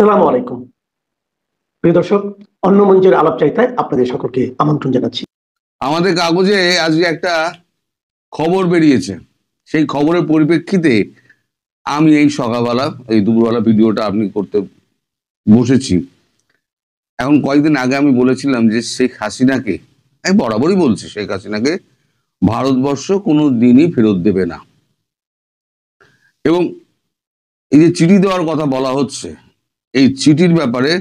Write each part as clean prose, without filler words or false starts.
আসসালামু আলাইকুম প্রিয় দর্শক, অন্য মঞ্চের আলাপ চাইতায় আপনাদের সকলকে আমন্ত্রণ জানাচ্ছি। আমাদের কাগজে আজকে একটা খবর বেরিয়েছে। সেই খবরের পরিপ্রেক্ষিতে আমি এই সকালবেলা এই দুপুরবেলা ভিডিওটা আপনি করতে বসেছি। এখন কয়েকদিন আগে আমি বলেছিলাম যে শেখ হাসিনাকে, আমি বরাবরই বলছি, শেখ হাসিনাকে ভারতবর্ষ কোনো দিনই ফেরত দেবে না। এবং এই যে চিঠি দেওয়ার কথা বলা হচ্ছে, এই চিঠির ব্যাপারে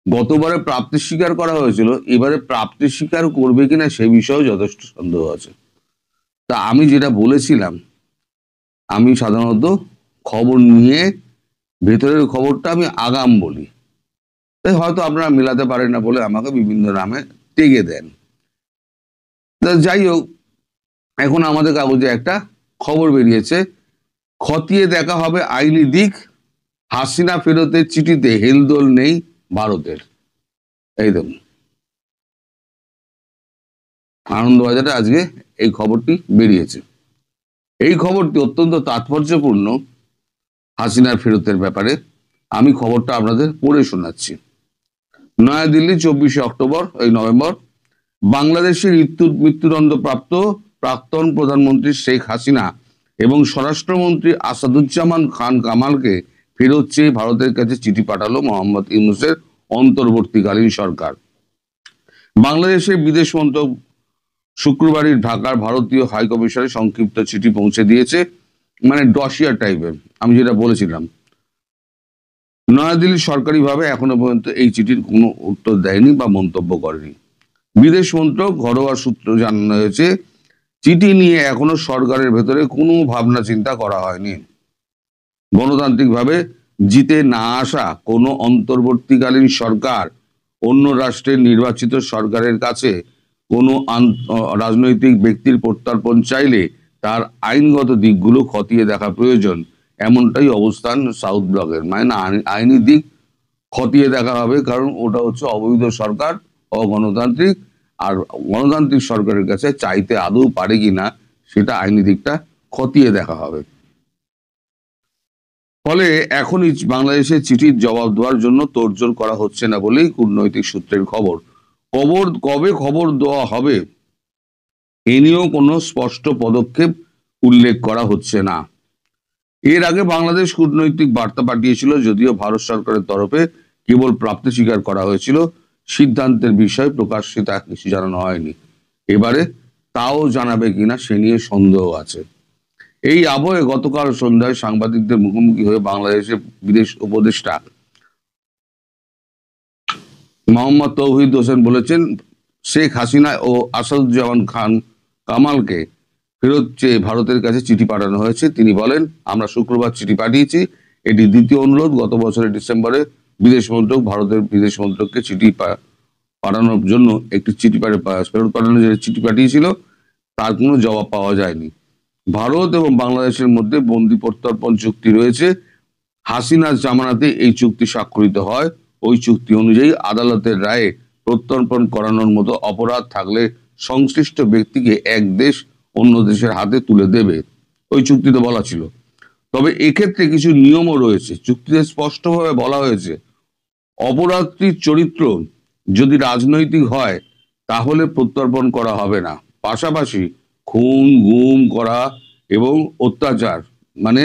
গতবারে প্রাপ্তি স্বীকার করা হয়েছিল, এবারে প্রাপ্তি স্বীকার করবে কিনা সে বিষয়েও যথেষ্ট সন্দেহ আছে। তা আমি যেটা বলেছিলাম, আমি সাধারণত খবর নিয়ে ভেতরের খবরটা আমি আগাম বলি, তাই হয়তো আপনারা মেলাতে পারেন না বলে আমাকে বিভিন্ন নামে টেগে দেন। যাই হোক, এখন আমাদের কাগজে একটা খবর বেরিয়েছে, খতিয়ে দেখা হবে আইনি দিক, হাসিনা ফেরতের চিঠিতে হেলদোল নেই ভারতের। এই দেখুন, আনন্দবাজারে আজকে এই খবরটি বেরিয়েছে। এই খবরটি অত্যন্ত তাৎপর্যপূর্ণ হাসিনার ফেরতের ব্যাপারে। আমি খবরটা আপনাদের পড়ে শোনাচ্ছি। নয়াদিল্লি 24 অক্টোবর নভেম্বর, বাংলাদেশের মৃত্যুদণ্ডপ্রাপ্ত প্রাক্তন প্রধানমন্ত্রী শেখ হাসিনা এবং স্বরাষ্ট্রমন্ত্রী আসাদুজ্জামান খান কামালকে ফেরত চেয়ে ভারতের কাছে চিঠি পাঠালো মোহাম্মদ ইউনূসের অন্তর্বর্তীকালীন সরকার। বাংলাদেশের বিদেশ মন্ত্রক শুক্রবারই ঢাকার ভারতীয় হাইকমিশনে সংক্ষিপ্ত চিঠি পৌঁছে দিয়েছে, মানে ডসিয়ার টাইপের, আমি যেটা বলেছিলাম। নয়াদিল্লি সরকারিভাবে এখনো পর্যন্ত এই চিঠির কোনো উত্তর দেয়নি বা মন্তব্য করেনি। বিদেশ মন্ত্রক ঘরোয়া সূত্র জানানো হয়েছে, চিঠি নিয়ে এখনো সরকারের ভেতরে কোনো ভাবনা চিন্তা করা হয়নি। গণতান্ত্রিকভাবে জিতে না আসা কোনো অন্তর্বর্তীকালীন সরকার অন্য রাষ্ট্রের নির্বাচিত সরকারের কাছে কোনো রাজনৈতিক ব্যক্তির প্রত্যর্পণ চাইলে তার আইনগত দিকগুলো খতিয়ে দেখা প্রয়োজন, এমনটাই অবস্থান সাউথ ব্লকের। মানে আইনি দিক খতিয়ে দেখা হবে, কারণ ওটা হচ্ছে অবৈধ সরকার, অগণতান্ত্রিক, আর গণতান্ত্রিক সরকারের কাছে চাইতে আদৌ পারে কিনা সেটা আইনি দিকটা খতিয়ে দেখা হবে। ফলে এখনই বাংলাদেশের চিঠির জবাব দেওয়ার জন্য তোড়জোড় করা হচ্ছে না বলেই কূটনৈতিক সূত্রের খবর। কবে খবর দেওয়া হবে এ নিয়েও কোনো স্পষ্ট পদক্ষেপ উল্লেখ করা হচ্ছে না। এর আগে বাংলাদেশ কূটনৈতিক বার্তা পাঠিয়েছিল, যদিও ভারত সরকারের তরফে কেবল প্রাপ্তি স্বীকার করা হয়েছিল, সিদ্ধান্তের বিষয় প্রকাশ্যে তা কিছু জানানো হয়নি। এবারে তাও জানাবে কিনা সে নিয়ে সন্দেহ আছে। এই আবহে গতকাল সন্ধ্যায় সাংবাদিকদের মুখোমুখি হয়ে বাংলাদেশের বিদেশ উপদেষ্টা মোহাম্মদ তৌহিদ হোসেন বলেছেন, শেখ হাসিনা ও আসাদুজ্জামান খান কামালকে ফেরত চেয়ে ভারতের কাছে চিঠি পাঠানো হয়েছে। তিনি বলেন, আমরা শুক্রবার চিঠি পাঠিয়েছি, এটি দ্বিতীয় অনুরোধ। গত বছরের ডিসেম্বরে বিদেশ মন্ত্রক ভারতের বিদেশ মন্ত্রককে চিঠি পাঠানোর জন্য একটি চিঠি ফেরত পাঠানোর জন্য চিঠি পাঠিয়েছিল, তার কোনো জবাব পাওয়া যায়নি। ভারত এবং বাংলাদেশের মধ্যে বন্দি প্রত্যর্পণ চুক্তি রয়েছে। হাসিনার জামানাতে এই চুক্তি স্বাক্ষরিত হয়। ওই চুক্তি অনুযায়ী আদালতের রায়ে প্রত্যর্পণ করানোর মতো অপরাধ থাকলে সংশ্লিষ্ট ব্যক্তিকে এক দেশ অন্য দেশের হাতে তুলে দেবে, ওই চুক্তিতে বলা ছিল। তবে এক্ষেত্রে কিছু নিয়মও রয়েছে। চুক্তিতে স্পষ্টভাবে বলা হয়েছে, অপরাধটির চরিত্র যদি রাজনৈতিক হয় তাহলে প্রত্যর্পণ করা হবে না। পাশাপাশি খুন, গুম করা এবং অত্যাচার, মানে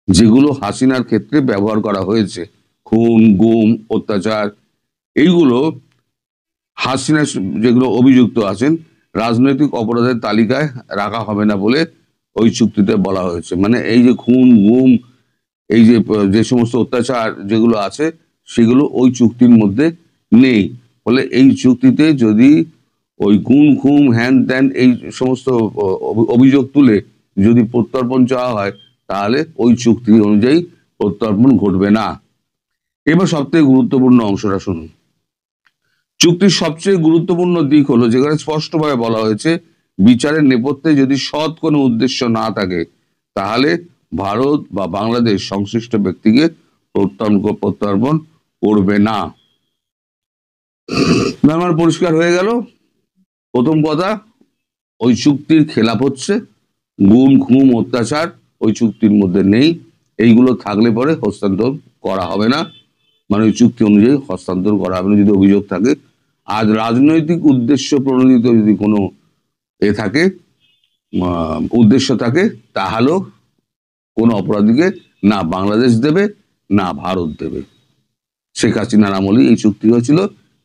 যেগুলো হাসিনার ক্ষেত্রে ব্যবহার করা হয়েছে, খুন, গুম, অত্যাচার, এইগুলো হাসিনা যেগুলো অভিযুক্ত আছেন রাজনৈতিক অপরাধের তালিকায় রাখা হবে না বলে ওই চুক্তিতে বলা হয়েছে। মানে এই যে খুন, গুম, এই যে সমস্ত অত্যাচার যেগুলো আছে সেগুলো ওই চুক্তির মধ্যে নেই। ফলে এই চুক্তিতে যদি ওই গুম, খুম, হ্যান ত্যান এই সমস্ত অভিযোগ তুলে যদি প্রত্যর্পণ চাওয়া হয় তাহলে ওই চুক্তি অনুযায়ী প্রত্যর্পণ ঘটবে না। এবার সবথেকে গুরুত্বপূর্ণ অংশটা শুনুন। চুক্তির সবচেয়ে গুরুত্বপূর্ণ দিক হলো যেখানে স্পষ্টভাবে বলা হয়েছে, বিচারের নেপথ্যে যদি সৎ কোনো উদ্দেশ্য না থাকে তাহলে ভারত বা বাংলাদেশ সংশ্লিষ্ট ব্যক্তিকে প্রত্যর্পণ করবে না। আমার পরিষ্কার হয়ে গেল। প্রথম কথা, ওই চুক্তির খেলাপ হচ্ছে, গুম, খুম, অত্যাচার ওই চুক্তির মধ্যে নেই। এইগুলো থাকলে পরে হস্তান্তর করা হবে না, মানে ওই চুক্তি অনুযায়ী হস্তান্তর করা হবে না যদি অভিযোগ থাকে। আজ রাজনৈতিক উদ্দেশ্য প্রণোদিত যদি কোনো থাকে, উদ্দেশ্য থাকে, তাহলেও কোনো অপরাধীকে না বাংলাদেশ দেবে না ভারত দেবে। শেখ হাসিনার আমলে এই চুক্তি হয়েছিল,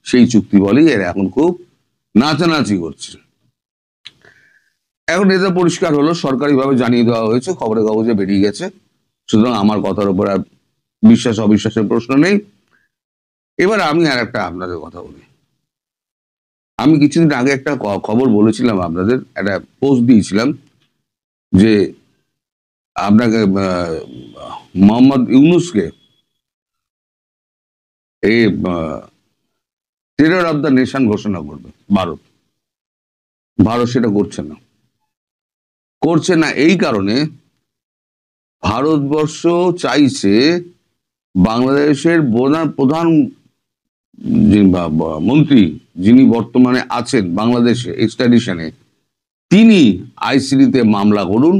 সেই চুক্তি বলেই এরা এখন খুব নাচানাচি করছে। এখন এটা পরিষ্কার হলো, সরকারিভাবে জানিয়ে দেওয়া হয়েছে, খবরে কাগজে বেরিয়ে গেছে, সুতরাং আমার কথার উপর আর বিশ্বাস অবিশ্বাসের প্রশ্ন নেই। এবার আমি আর একটা আপনাদের কথা বলি। আমি কিছুদিন আগে একটা খবর বলেছিলাম আপনাদের, একটা পোস্ট দিয়েছিলাম যে আপনাকে মোহাম্মদ ইউনূসকে এই টেরর অফ দ্য নেশন ঘোষণা করবে ভারত। ভারত সেটা করছে না এই কারণে, ভারতবর্ষ চাইছে বাংলাদেশের প্রধান মন্ত্রী যিনি বর্তমানে আছেন বাংলাদেশে এক্সট্রাডিশনে, তিনি আইসিডিতে মামলা করুন,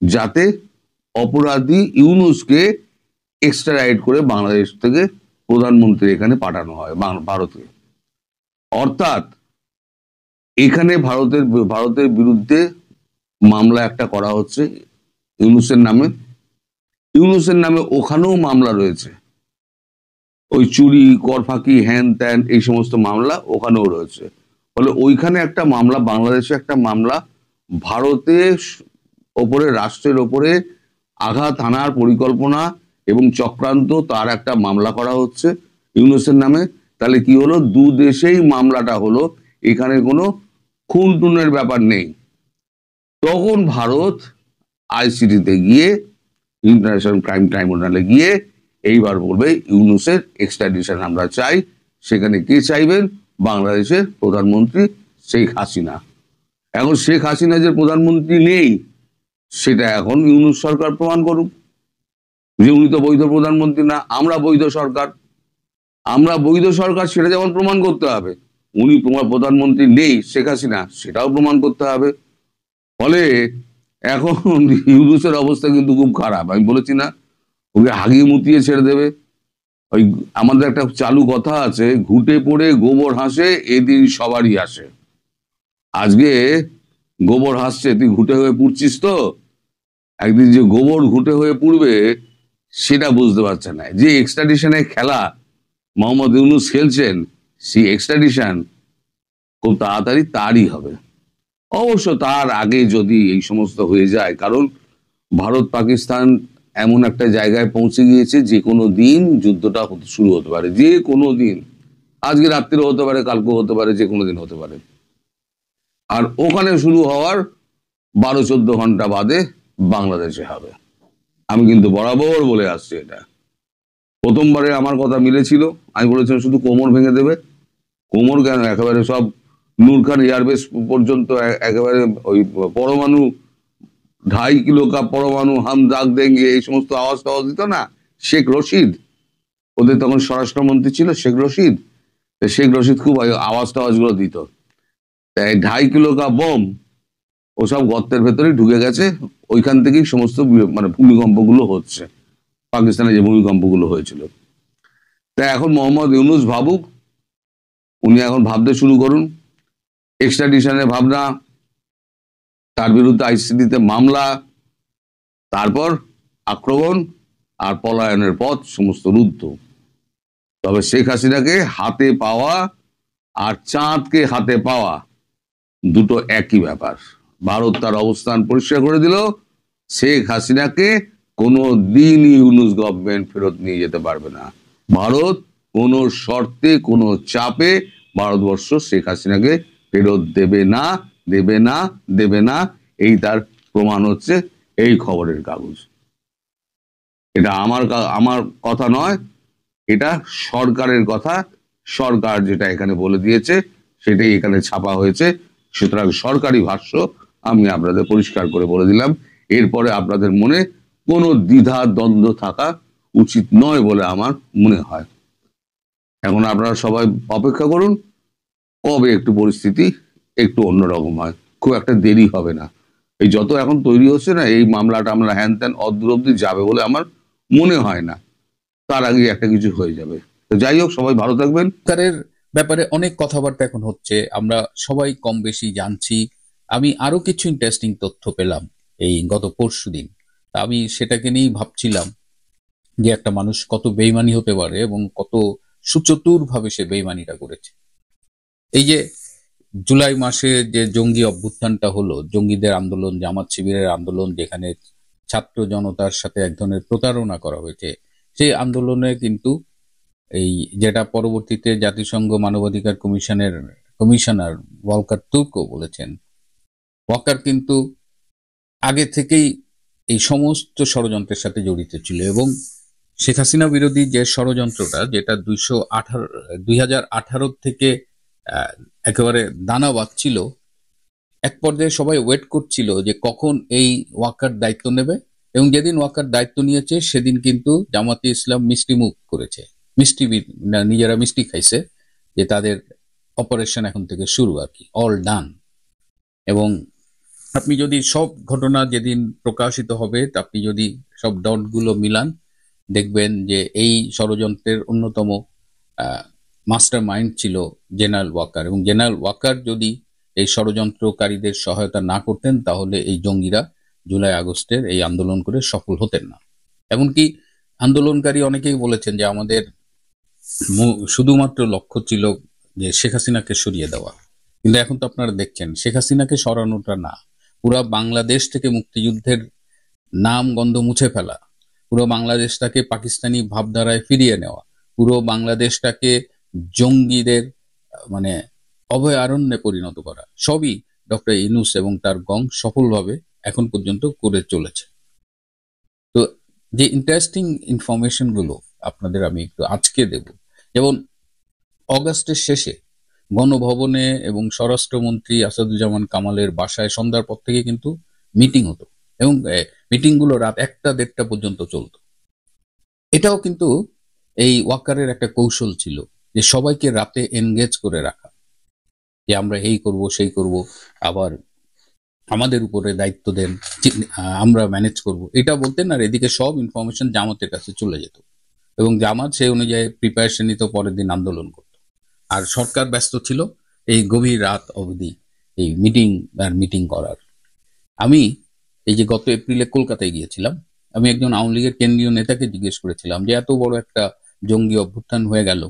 যাতে অপরাধী ইউনূসকে এক্সট্রাডাইট করে বাংলাদেশ থেকে প্রধানমন্ত্রী এখানে পাঠানো হয় ভারতে। অর্থাৎ এখানে ভারতের বিরুদ্ধে মামলা একটা করা হচ্ছে ইউনূসের নামে, ওখানেও মামলা রয়েছে, ওই চুরি, কর ফাঁকি, হ্যান ত্যান, এই সমস্ত মামলা ওখানেও রয়েছে। ফলে ওইখানে একটা মামলা, বাংলাদেশে একটা মামলা, ভারতের ওপরে, রাষ্ট্রের ওপরে আঘাত হানার পরিকল্পনা এবং চক্রান্ত, তার একটা মামলা করা হচ্ছে ইউনূসের নামে। তাহলে কি হলো, দু দেশেই মামলাটা হলো, এখানে কোনো খুন টুনের ব্যাপার নেই। তখন ভারত আইসিটিতে গিয়ে, ইন্টারন্যাশনাল ক্রাইম ট্রাইব্যুনালে গিয়ে এইবার বলবে ইউনূসের এক্সট্রাডিশন আমরা চাই। সেখানে কে চাইবেন? বাংলাদেশের প্রধানমন্ত্রী শেখ হাসিনা। এখন শেখ হাসিনা যে প্রধানমন্ত্রী নেই, সেটা এখন ইউনূস সরকার প্রমাণ করুক যে উনি তো বৈধ প্রধানমন্ত্রী না, আমরা বৈধ সরকার, সেটা যেমন প্রমাণ করতে হবে। উনি প্রধানমন্ত্রী নেই শেখ হাসিনা, সেটাও প্রমাণ করতে হবে। ফলে এখন ইউনূসের অবস্থা কিন্তু খুব খারাপ। আমি বলেছি না, ওকে হাগিয়ে মুতিয়ে ছেড়ে দেবে। ওই আমাদের একটা চালু কথা আছে, ঘুটে পড়ে গোবর হাসে, এদিন সবারই আসে। আজকে গোবর হাসছে, তুই ঘুটে হয়ে পুড়ছিস, তো একদিন যে গোবর ঘুটে হয়ে পুড়বে সেটা বুঝতে পারছে না। যে এক্সট্রাডিশনে খেলা মোহাম্মদ ইউনূস খেলছেন, সেই এক্সট্রাডিশন খুব তাড়াতাড়ি তারই হবে। অবশ্য তার আগে যদি এই সমস্ত হয়ে যায়, কারণ ভারত পাকিস্তান এমন একটা জায়গায় পৌঁছে গিয়েছে, যে কোনো দিন যুদ্ধটা শুরু হতে পারে, যে কোনো দিন। আজকে রাত্রিও হতে পারে, কালকেও হতে পারে, যে কোনো দিন হতে পারে। আর ওখানে শুরু হওয়ার 12-14 ঘন্টা বাদে বাংলাদেশে হবে। আমি কিন্তু বরাবর বলে আসছি এটা। প্রথমবারে আমার কথা মিলেছিল, আমি বলেছিলাম শুধু কোমর ভেঙে দেবে। কোমর কেন, একেবারে সব নূর খান এয়ারবেস পর্যন্ত একেবারে ওই পরমাণু 2.5 কিলো কা পরমাণু হাম দাগ দেঙ্গে, এই সমস্ত আওয়াজ টাওয়াজ দিত না শেখ রশিদ, ওদের তখন স্বরাষ্ট্রমন্ত্রী ছিল শেখ রশিদ খুব আওয়াজ টাওয়াজ গুলো দিত। 2.5 কিলো কা বোম ওসব গর্তের ভেতরে ঢুকে গেছে, ওইখান থেকেই সমস্ত মানে ভূমিকম্পগুলো হচ্ছে, পাকিস্তানে যে ভূমিকম্পগুলো হয়েছিল। তাই এখন মোহাম্মদ ইউনূস ভাবুক, উনি এখন ভাবতে শুরু করুন এক্সট্রাডিশনের ভাবনা, তার বিরুদ্ধে আইসিটিতে মামলা, তারপর আক্রমণ আর পলায়নের পথ সমস্ত রুদ্ধ। তবে শেখ হাসিনাকে হাতে পাওয়া আর চাঁদকে হাতে পাওয়া দুটো একই ব্যাপার। ভারত তার অবস্থান পরিষ্কার করে দিল, শেখ হাসিনাকে কোনো দিনই ইউনূস গভর্নমেন্ট ফেরত নিয়ে যেতে পারবে না। ভারত কোনো শর্তে, কোনো চাপে ভারতবর্ষ শেখ হাসিনাকে ফেরত দেবে না। এই তার প্রমাণ হচ্ছে এই খবরের কাগজ। এটা আমার কথা নয়, এটা সরকারের কথা। সরকার যেটা এখানে বলে দিয়েছে সেটাই এখানে ছাপা হয়েছে। সুতরাং সরকারি ভাষ্য আমি আপনাদের পরিষ্কার করে বলে দিলাম। এরপরে আপনাদের মনে কোনো দ্বিধা দ্বন্দ্ব থাকা উচিত নয় বলে আমার মনে হয়। এখন আপনারা সবাই অপেক্ষা করুন, কবে একটু পরিস্থিতি একটু অন্যরকম হয়। খুব একটা দেরি হবে না। এই যত এখন তৈরি হচ্ছে না, এই মামলাটা আমরা হ্যান ত্যান অদূর অব্দি যাবে বলে আমার মনে হয় না। তার আগে একটা কিছু হয়ে যাবে। তো যাই হোক, সবাই ভালো থাকবেন। সরকারের ব্যাপারে অনেক কথাবার্তা এখন হচ্ছে, আমরা সবাই কম বেশি জানছি। আমি আরো কিছু ইন্টারেস্টিং তথ্য পেলাম এই গত পরশুদিন। আমি সেটাকে নিয়েই ভাবছিলাম যে একটা মানুষ কত বেইমানি হতে পারে এবং কত সুচতুর ভাবে সে বেইমানিটা করেছে। এই যে জুলাই মাসে যে জঙ্গি অভ্যুত্থানটা হলো, জঙ্গিদের আন্দোলন, জামাত শিবিরের আন্দোলন, যেখানে ছাত্র জনতার সাথে এক ধরনের প্রতারণা করা হয়েছে, সেই আন্দোলনে কিন্তু এই যেটা পরবর্তীতে জাতিসংঘ মানবাধিকার কমিশনার ওয়ালকার তুর্কও বলেছেন, ওয়াকার কিন্তু আগে থেকেই এই সমস্ত ষড়যন্ত্রের সাথে জড়িত ছিল এবং শেখ হাসিনা বিরোধী যে ষড়যন্ত্রটা, যেটা 2018 থেকে একেবারে দানা বাঁধছিল, এক পর্যায়ে সবাই ওয়েট করছিল যে কখন এই ওয়াকার দায়িত্ব নেবে। এবং যেদিন ওয়াকার দায়িত্ব নিয়েছে সেদিন কিন্তু জামাতে ইসলাম মিষ্টি মুখ করেছে, নিজেরা মিষ্টি খাইছে যে তাদের অপারেশন এখন থেকে শুরু, আর কি অল ডান। এবং আপনি যদি সব ঘটনা যেদিন প্রকাশিত হবে, আপনি যদি সব ডটগুলো মিলান, দেখবেন যে এই ষড়যন্ত্রের অন্যতম মাস্টার মাইন্ড ছিল জেনারেল ওয়াকার। এবং জেনারেল ওয়াকার যদি এই ষড়যন্ত্রকারীদের সহায়তা না করতেন, তাহলে এই জঙ্গিরা জুলাই আগস্টের এই আন্দোলন করে সফল হতেন না। এমনকি আন্দোলনকারী অনেকেই বলেছেন যে আমাদের শুধুমাত্র লক্ষ্য ছিল যে শেখ হাসিনাকে সরিয়ে দেওয়া। কিন্তু এখন তো আপনারা দেখছেন, শেখ হাসিনাকে সরানোটা না, পুরো বাংলাদেশ থেকে মুক্তিযুদ্ধের নাম গন্ধ মুছে ফেলা, পুরো বাংলাদেশটাকে পাকিস্তানি ভাবধারায় ফিরিয়ে নেওয়া, পুরো বাংলাদেশটাকে জঙ্গিদের মানে অভয়ারণ্যে পরিণত করা, সবই ডক্টর ইউনূস এবং তার গং সফলভাবে এখন পর্যন্ত করে চলেছে। তো যে ইন্টারেস্টিং ইনফরমেশন গুলো আপনাদের আমি একটু আজকে দেব, যেমন অগাস্টের শেষে গণভবনে এবং স্বরাষ্ট্রমন্ত্রী আসাদুজ্জামান কামালের বাসায় সন্ধ্যার পর থেকে কিন্তু মিটিং হতো এবং মিটিংগুলো রাত 1টা-1:30টা পর্যন্ত চলতো। এটাও কিন্তু এই ওয়াকারের একটা কৌশল ছিল যে সবাইকে রাতে এনগেজ করে রাখা, যে আমরা এই করব সেই করব, আবার আমাদের উপরে দায়িত্ব দেন, আমরা ম্যানেজ করব, এটা বলতেন। আর এদিকে সব ইনফরমেশন জামাতের কাছে চলে যেত এবং জামাত সেই অনুযায়ী প্রিপারেশন নিত, পরের দিন আন্দোলন করত। আর সরকার ব্যস্ত ছিল এই গভীর রাত অবধি এই মিটিং করার। আমি এই যে গত এপ্রিলে কলকাতায় গিয়েছিলাম, আমি একজন আওয়ামী লীগের কেন্দ্রীয় নেতাকে জিজ্ঞেস করেছিলাম যে এত বড় একটা জঙ্গি অভ্যুত্থান হয়ে গেল,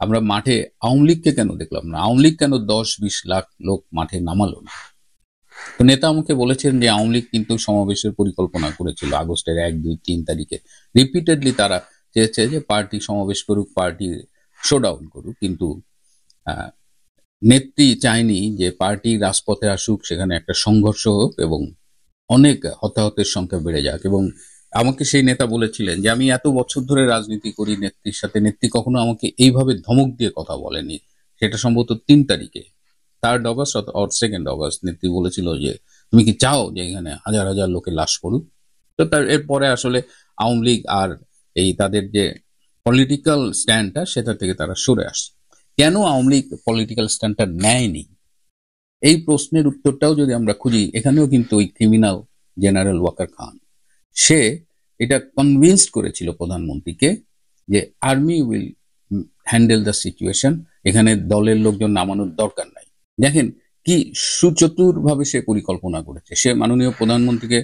আমরা মাঠে আওয়ামী লীগকে কেন দেখলাম না, আওয়ামী লীগ কেন 10-20 লাখ লোক মাঠে নামালো না? তো নেতা আমাকে বলেছেন যে আওয়ামী লীগ কিন্তু সমাবেশের পরিকল্পনা করেছিল আগস্টের 1, 2, 3 তারিখে। রিপিটেডলি তারা চেয়েছে যে পার্টি সমাবেশ করুক, পার্টি শোডাউন করুক, কিন্তু নেত্রী চায়নি যে পার্টি রাজপথে আসুক, সেখানে একটা সংঘর্ষ হোক এবং অনেক হতাহতের সংখ্যা বেড়ে যাক। এবং আমাকে সেই নেতা বলেছিলেন যে আমি এত বছর ধরে রাজনীতি করি নেত্রীর সাথে, নেত্রী কখনো আমাকে এইভাবে ধমক দিয়ে কথা বলেনি। সেটা সম্ভবত 3 তারিখে, 3 অগস্ট অর 2 অগস্ট, নেত্রী বলেছিল যে তুমি কি চাও যে এখানে হাজার হাজার লোকের লাশ পড়ুক? তো তার এরপরে আসলে আওয়ামী লীগ আর এই তাদের যে পলিটিক্যাল স্ট্যান্ডটা, সেটা থেকে তারা সরে আসছে। কেন আওয়ামী লীগ পলিটিক্যাল স্ট্যান্ডটা নেয়নি, এই প্রশ্নের উত্তরটাও যদি আমরা খুঁজি, এখানেও কিন্তু ওই ক্রিমিনাল জেনারেল ওয়াকার খান, সে এটা কনভিন্সড করেছিল প্রধানমন্ত্রীকে যে army will handle the situation, এখানে দলের লোকজন নামানোর দরকার নাই। দেখেন কি সুচতুর ভাবে সে পরিকল্পনা করেছে। সে মাননীয় প্রধানমন্ত্রীকে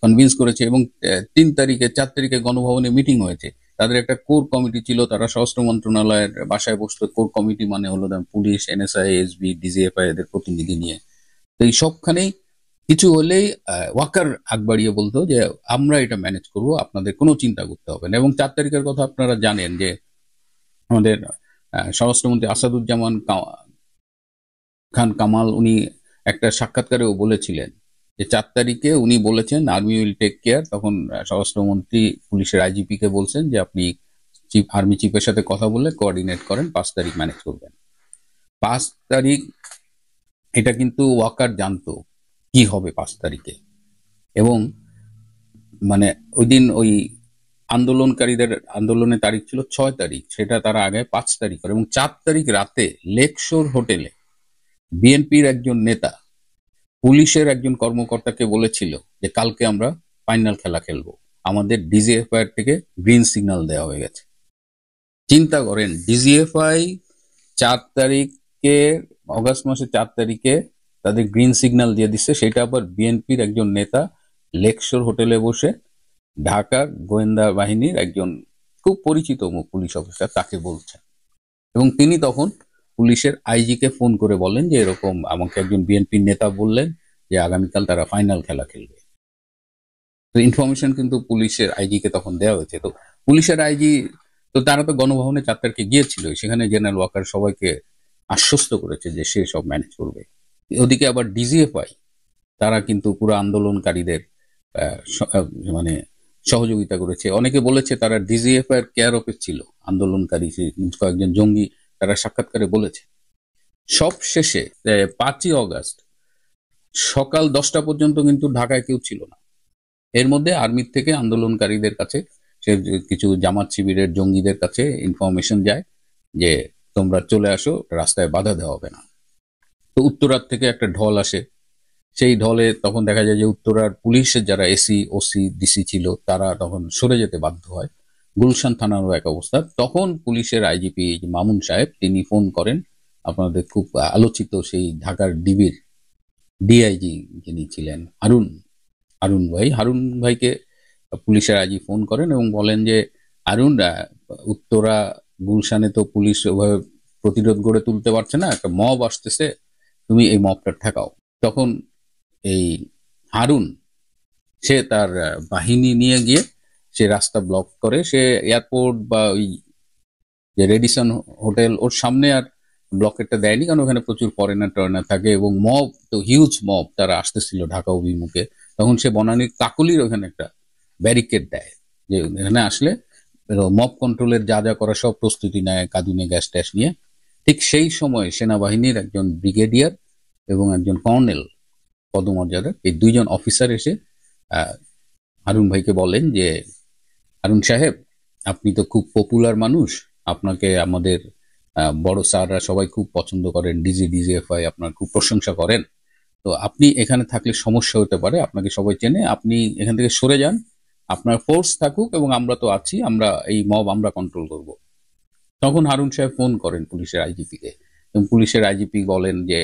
কনভিন্স করেছে এবং 3 তারিখে 4 তারিখে গণভবনে মিটিং হয়েছে। তাদের একটা কোর কমিটি ছিল, তারা স্বরাষ্ট্র মন্ত্রণালয়ের বাসায় বসতো। কোর কমিটি মানে হলো পুলিশ, এনএসআই, এসবি, ডিজিএফআই এদের প্রতিনিধি নিয়ে। তো এই সবখানেই কিছু হলেই ওয়াকার আগ বাড়িয়ে বলতো যে আমরা এটা ম্যানেজ করব, আপনাদের কোনো চিন্তা করতে হবে না। এবং 4 তারিখের কথা আপনারা জানেন যে আমাদের স্বরাষ্ট্রমন্ত্রী আসাদুজ্জামান খান কামাল উনি একটা সাক্ষাৎকারেও বলেছিলেন যে 4 তারিখে উনি বলেছেন আর্মি উইল টেক কেয়ার। তখন স্বরাষ্ট্রমন্ত্রী পুলিশের আইজিপি কে বলছেন যে আপনি আর্মি চিফের সাথে কথা বলে কোঅর্ডিনেট করেন, 5 তারিখ ম্যানেজ করবেন। 5 তারিখ এটা কিন্তু ওয়াকার জানতো কি হবে 5 তারিখে। এবং মানে ওই দিন ওই আন্দোলনকারীদের আন্দোলনের তারিখ ছিল 6 তারিখ, সেটা তারা আগে 5 তারিখ করে। এবং 4 তারিখ রাতে লেকশোর হোটেলে বিএনপির একজন নেতা পুলিশের একজন কর্মকর্তাকে বলেছিল যে কালকে আমরা ফাইনাল খেলা খেলবো, আমাদের ডিজিএফআই থেকে গ্রিন সিগন্যাল দেওয়া হয়ে গেছে। চিন্তা করেন, ডিজিএফআই অগস্ট মাসের 4 তারিখে তাদের গ্রিন সিগন্যাল দিয়ে দিচ্ছে। সেটা আবার বিএনপির একজন নেতা লেকশোর হোটেলে বসে ঢাকার গোয়েন্দা বাহিনীর একজন খুব পরিচিত মুখ পুলিশ অফিসার তাকে বলছেন, এবং তিনি তখন পুলিশের আইজিকে ফোন করে বলেন যে এরকম আমাকে একজন বিএনপির নেতা বললেন যে আগামীকাল তারা ফাইনাল খেলা খেলবে। তো ইনফরমেশন কিন্তু পুলিশের আইজিকে তখন দেওয়া হয়েছে। তো পুলিশের আইজি তো তারা তো গণভবনে 4 তারিখে গিয়েছিল, সেখানে জেনারেল ওয়াকার সবাইকে আশ্বস্ত করেছে যে সে সব ম্যানেজ করবে। ওদিকে আবার ডিজিএফআই তারা কিন্তু পুরো আন্দোলনকারীদের মানে সহযোগিতা করেছে। অনেকে বলেছে তারা ডিজিএফআই এর কেয়ার অফে ছিল, আন্দোলনকারী কয়েকজন জঙ্গি তারা সাক্ষাৎকারে বলেছে। সব শেষে 5ই অগস্ট সকাল 10টা পর্যন্ত কিন্তু ঢাকায় কেউ ছিল না। এর মধ্যে আর্মির থেকে আন্দোলনকারীদের কাছে কিছু জামাত শিবিরের জঙ্গিদের কাছে ইনফরমেশন যায় যে তোমরা চলে আসো, রাস্তায় বাধা দেওয়া হবে না। তো উত্তরার থেকে একটা ঢল আসে, সেই ঢলে তখন দেখা যায় যে উত্তরার পুলিশের যারা এসি ওসি ডিসি ছিল তারা তখন সরে যেতে বাধ্য হয়। গুলশান থানারও এক অবস্থা। তখন পুলিশের আইজিপি মামুন সাহেব তিনি ফোন করেন আপনাদের খুব আলোচিত সেই ঢাকার ডিবির ডিআইজি যিনি ছিলেন হারুন ভাইকে পুলিশের আইজি ফোন করেন এবং বলেন যে হারুন, উত্তরা গুলশানে তো পুলিশ ওভাবে প্রতিরোধ গড়ে তুলতে পারছে না, একটা মব আসতেছে, তুমি এই মবটা ঠেকাও। তখন এই হারুন সে তার বাহিনী নিয়ে গিয়ে সে রাস্তা ব্লক করে। সে এয়ারপোর্ট বা ওই যে রেডিসন হোটেল ওর সামনে আর ব্লকেটটা দেয়নি, কারণ ওখানে প্রচুর ফরেনার থাকে এবং মব তো হিউজ মব তারা আসতেছিল ঢাকা অভিমুখে। তখন সে বনানীর কাকলির ওখানে একটা ব্যারিকেড দেয় যে এখানে আসলে মব কন্ট্রোলের যা যা করা সব প্রস্তুতি নেয়, কাঁদুনে গ্যাস ট্যাস নিয়ে। ঠিক সেই সময় সেনাবাহিনীর একজন ব্রিগেডিয়ার এবং একজন কর্নেল পদমর্যাদার এই 2 জন অফিসার এসে হারুন ভাইকে বলেন যে হারুন সাহেব, আপনি তো খুব পপুলার মানুষ, আপনাকে আমাদের বড় স্যাররা সবাই খুব পছন্দ করেন, ডিজিএফআই আপনার খুব প্রশংসা করেন, তো আপনি এখানে থাকলে সমস্যা হতে পারে, আপনাকে সবাই চেনে, আপনি এখান থেকে সরে যান, আপনার ফোর্স থাকুক এবং আমরা তো আছি, আমরা এই মব আমরা কন্ট্রোল করব। তখন হারুন সাহেব ফোন করেন পুলিশের আইজিপিকে এবং পুলিশের আইজিপি বলেন যে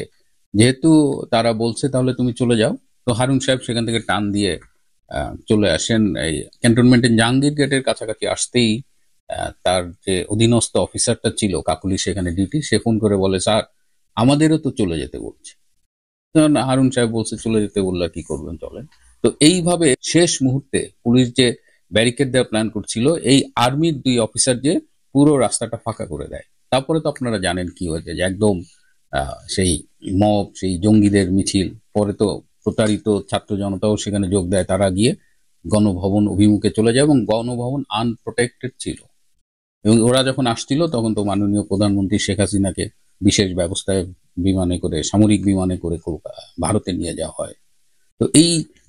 যেহেতু তারা বলছে তাহলে তুমি চলে যাও। তো হারুন সাহেব সেখান থেকে টান দিয়ে চলে আসেন। এই ক্যান্টনমেন্টের জাহাঙ্গীর গেটের কাছাকাছি আসতেই তার যে অধীনস্থ অফিসারটা ছিল কাকুলি সেখানে ডিউটি, সে ফোন করে বলে স্যার আমাদেরও তো চলে যেতে বলছে। হারুন সাহেব বলছে চলে যেতে বললে কি করবেন, চলেন। তো এইভাবে শেষ মুহূর্তে পুলিশ যে ব্যারিকেড দেওয়ার প্ল্যান করছিল, এই আর্মির 2 অফিসার যে পুরো রাস্তাটা ফাঁকা করে দেয়। তারপরে তো আপনারা জানেন কি হয়েছে, যে একদম সেই মব সেই জঙ্গিদের মিছিল, পরে তো প্রতারিত ছাত্র জনতাও সেখানে যোগ দেয়, তারা গিয়ে গণভবন অভিমুখে চলে যায় এবং গণভবন আনপ্রোটেক্টেড ছিল। এবং ওরা যখন আসছিল তখন তো মাননীয় প্রধানমন্ত্রী শেখ হাসিনাকে বিশেষ ব্যবস্থায় বিমানে করে, সামরিক বিমানে করে ভারতে নিয়ে যাওয়া হয়। তো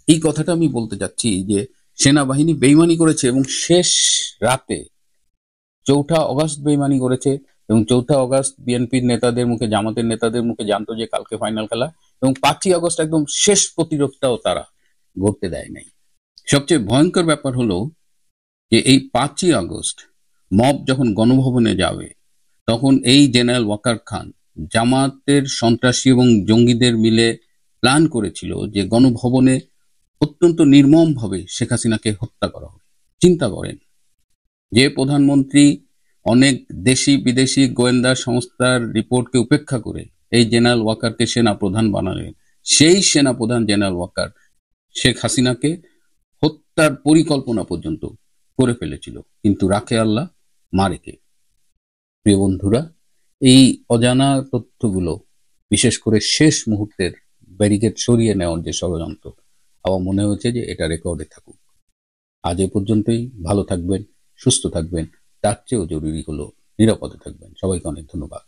এই কথাটা আমি বলতে চাচ্ছি যে সেনাবাহিনী বেইমানি করেছে এবং শেষ রাতে 4 অগস্ট বেইমানি করেছে এবং 4 অগস্ট বিএনপির নেতাদের মুখে, জামাতের নেতাদের মুখে জানতো যে কালকে ফাইনাল খেলা, এবং 5ই আগস্ট একদম শেষ প্রতিরোধটাও তারা গড়তে দেয় নাই। সবচেয়ে ভয়ঙ্কর ব্যাপার হলো যে এই 5ই আগস্ট মব যখন গণভবনে যাবে তখন এই জেনারেল ওয়াকার খান জামাতের সন্ত্রাসী এবং জঙ্গিদের মিলে প্ল্যান করেছিল যে গণভবনে অত্যন্ত নির্মমভাবে শেখ হাসিনাকে হত্যা করা হবে। চিন্তা করেন, যে প্রধানমন্ত্রী অনেক দেশি বিদেশি গোয়েন্দা সংস্থার রিপোর্টকে উপেক্ষা করে এই জেনারেল ওয়াকারকে সেনা প্রধান বানালেন, সেই সেনা প্রধান জেনারেল ওয়াকার শেখ হাসিনাকে হত্যার পরিকল্পনা পর্যন্ত করে ফেলেছিল, কিন্তু রাখে আল্লাহ মারে কে। প্রিয় বন্ধুরা, এই অজানা তথ্যগুলো, বিশেষ করে শেষ মুহূর্তের ব্যারিকেড সরিয়ে নেওয়ার যে ষড়যন্ত্র, আমার মনে হচ্ছে যে এটা রেকর্ডে থাকুক। আজ এ পর্যন্তই। ভালো থাকবেন, সুস্থ থাকবেন, তার চেয়েও জরুরি হলো নিরাপদে থাকবেন। সবাইকে অনেক ধন্যবাদ।